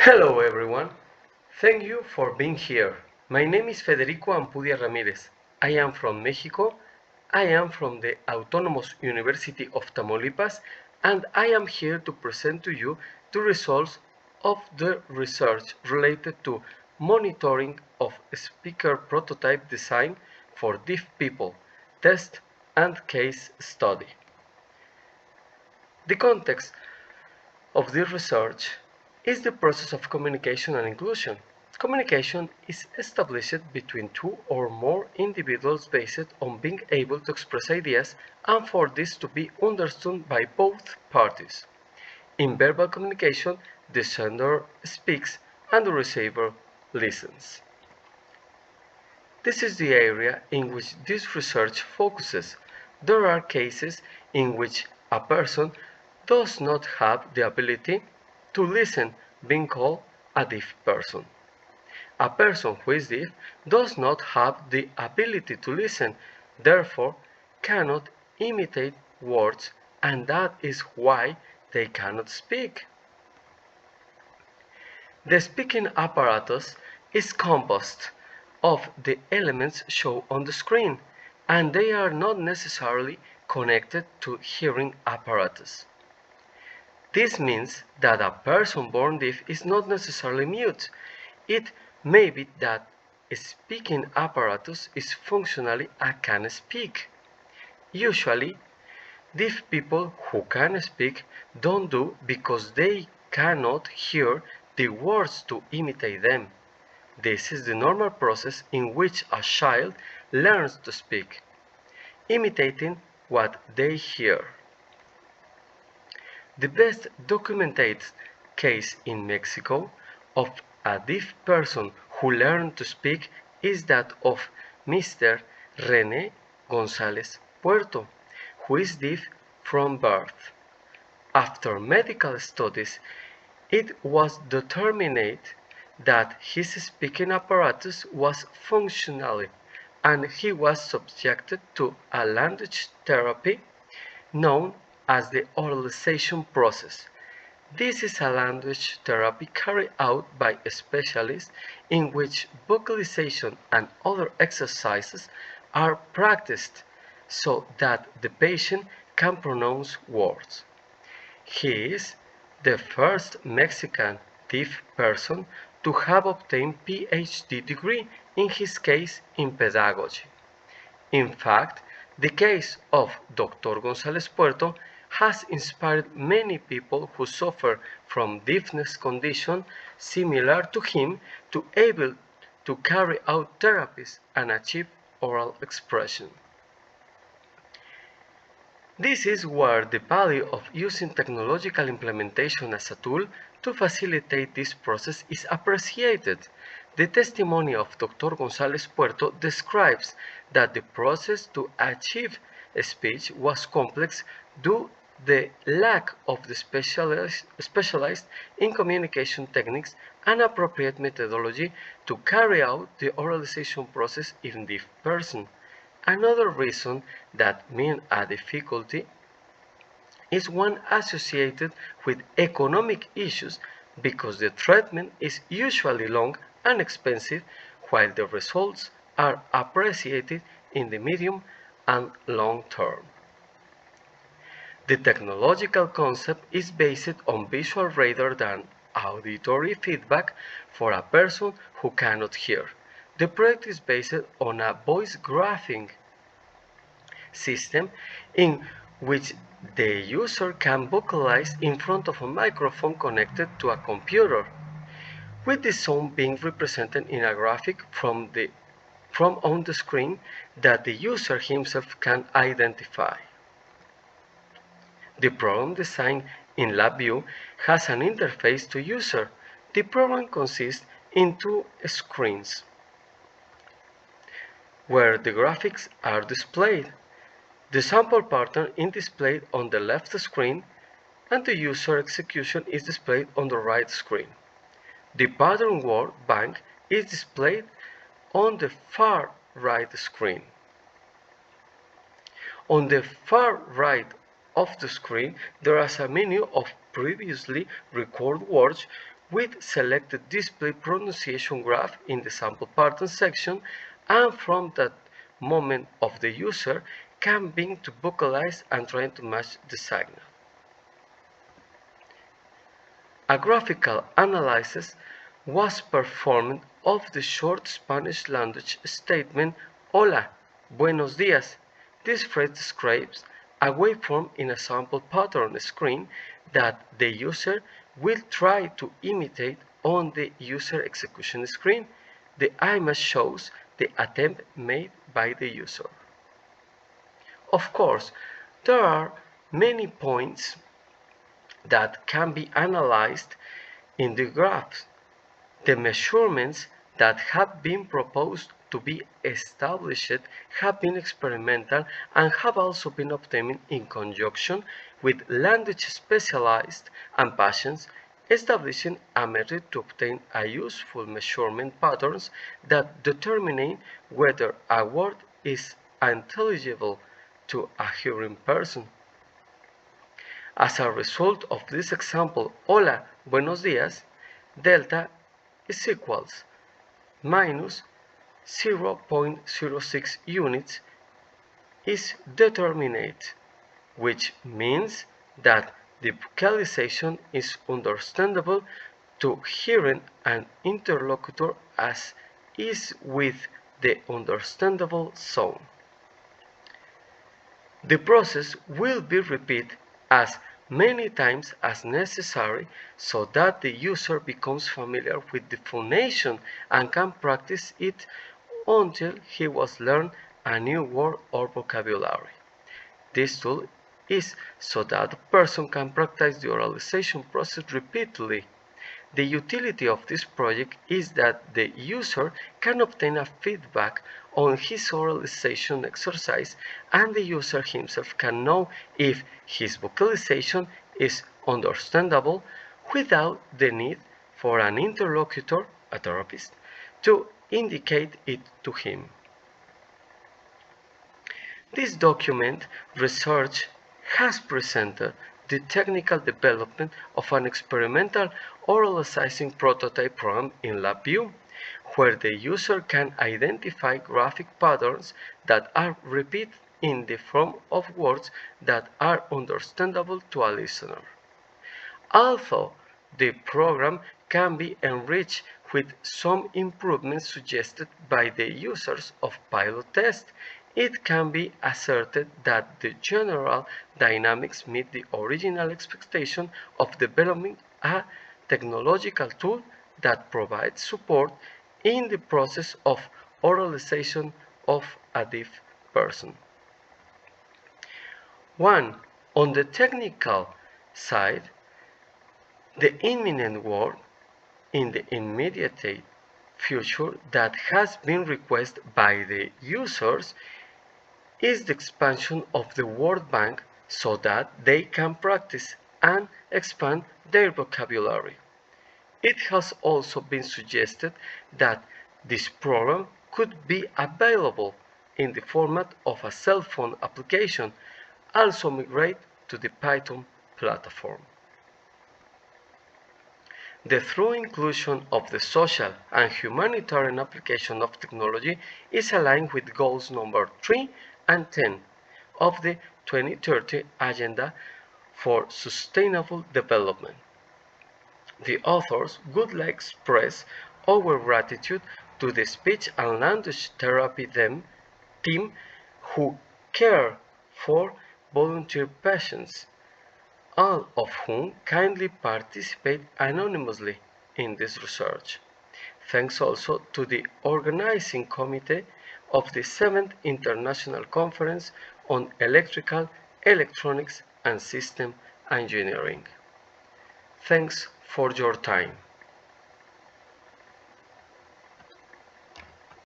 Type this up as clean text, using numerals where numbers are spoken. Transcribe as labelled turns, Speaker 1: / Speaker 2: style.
Speaker 1: Hello everyone, thank you for being here. My name is Federico Ampudia Ramirez. I am from Mexico. I am from the Autonomous University of Tamaulipas, and I am here to present to you the results of the research related to monitoring of speaker prototype design for deaf people, test and case study. The context of this research is the process of communication and inclusion. Communication is established between two or more individuals based on being able to express ideas and for this to be understood by both parties. In verbal communication, the sender speaks and the receiver listens. This is the area in which this research focuses. There are cases in which a person does not have the ability to listen, being called a deaf person. A person who is deaf does not have the ability to listen, therefore cannot imitate words, and that is why they cannot speak. The speaking apparatus is composed of the elements shown on the screen, and they are not necessarily connected to hearing apparatus. This means that a person born deaf is not necessarily mute. It may be that a speaking apparatus is functionally and can speak. Usually, deaf people who can speak don't do because they cannot hear the words to imitate them. This is the normal process in which a child learns to speak, imitating what they hear. The best documented case in Mexico of a deaf person who learned to speak is that of Mr. René González Puerto, who is deaf from birth. After medical studies, it was determined that his speaking apparatus was functional and he was subjected to a language therapy known as the oralization process. This is a language therapy carried out by specialists in which vocalization and other exercises are practiced so that the patient can pronounce words. He is the first Mexican deaf person to have obtained PhD degree, in his case in pedagogy. In fact, the case of Dr. González Puerto has inspired many people who suffer from deafness condition similar to him to able to carry out therapies and achieve oral expression. This is where the value of using technological implementation as a tool to facilitate this process is appreciated. The testimony of Dr. González Puerto describes that the process to achieve speech was complex due the lack of the specialized in communication techniques and appropriate methodology to carry out the oralization process in deaf person. Another reason that means a difficulty is one associated with economic issues because the treatment is usually long and expensive while the results are appreciated in the medium and long term. The technological concept is based on visual rather than auditory feedback for a person who cannot hear. The project is based on a voice graphing system in which the user can vocalize in front of a microphone connected to a computer, with the sound being represented in a graphic from on the screen that the user himself can identify. The program design in LabVIEW has an interface to user. The program consists in two screens where the graphics are displayed. The sample pattern is displayed on the left screen and the user execution is displayed on the right screen. The pattern word bank is displayed on the far right screen. On the far right of the screen, there is a menu of previously recorded words with selected display pronunciation graph in the sample pattern section, and from that moment of the user can begin to vocalize and try to match the signal. A graphical analysis was performed of the short Spanish language statement "Hola, buenos días". This phrase describes a waveform in a sample pattern screen that the user will try to imitate on the user execution screen. The image shows the attempt made by the user. Of course, there are many points that can be analyzed in the graphs. The measurements that have been proposed to be established have been experimental and have also been obtained in conjunction with language specialists and patients, establishing a method to obtain a useful measurement patterns that determine whether a word is intelligible to a hearing person. As a result of this example, "Hola, buenos días", delta is equals minus 0.06 units is determined, which means that the vocalization is understandable to hearing an interlocutor as is with the understandable sound. The process will be repeated as many times as necessary so that the user becomes familiar with the phonation and can practice it until he has learned a new word or vocabulary. This tool is so that the person can practice the oralization process repeatedly. The utility of this project is that the user can obtain a feedback on his oralization exercise, and the user himself can know if his vocalization is understandable without the need for an interlocutor, a therapist, to indicate it to him. This document research has presented the technical development of an experimental oralizing prototype program in LabVIEW, where the user can identify graphic patterns that are repeated in the form of words that are understandable to a listener. Although the program can be enriched with some improvements suggested by the users of pilot tests, it can be asserted that the general dynamics meet the original expectation of developing a technological tool that provides support in the process of oralization of a deaf person. 1. On the technical side, the imminent work in the immediate future that has been requested by the users is the expansion of the word bank so that they can practice and expand their vocabulary. It has also been suggested that this program could be available in the format of a cell phone application, also migrate to the Python platform. The thorough inclusion of the social and humanitarian application of technology is aligned with goals number 3 and 10 of the 2030 Agenda for Sustainable Development. The authors would like to express our gratitude to the speech and language therapy team who care for volunteer patients, all of whom kindly participate anonymously in this research. Thanks also to the organizing committee of the 7th International Conference on Electrical, Electronics and System Engineering. Thanks for your time.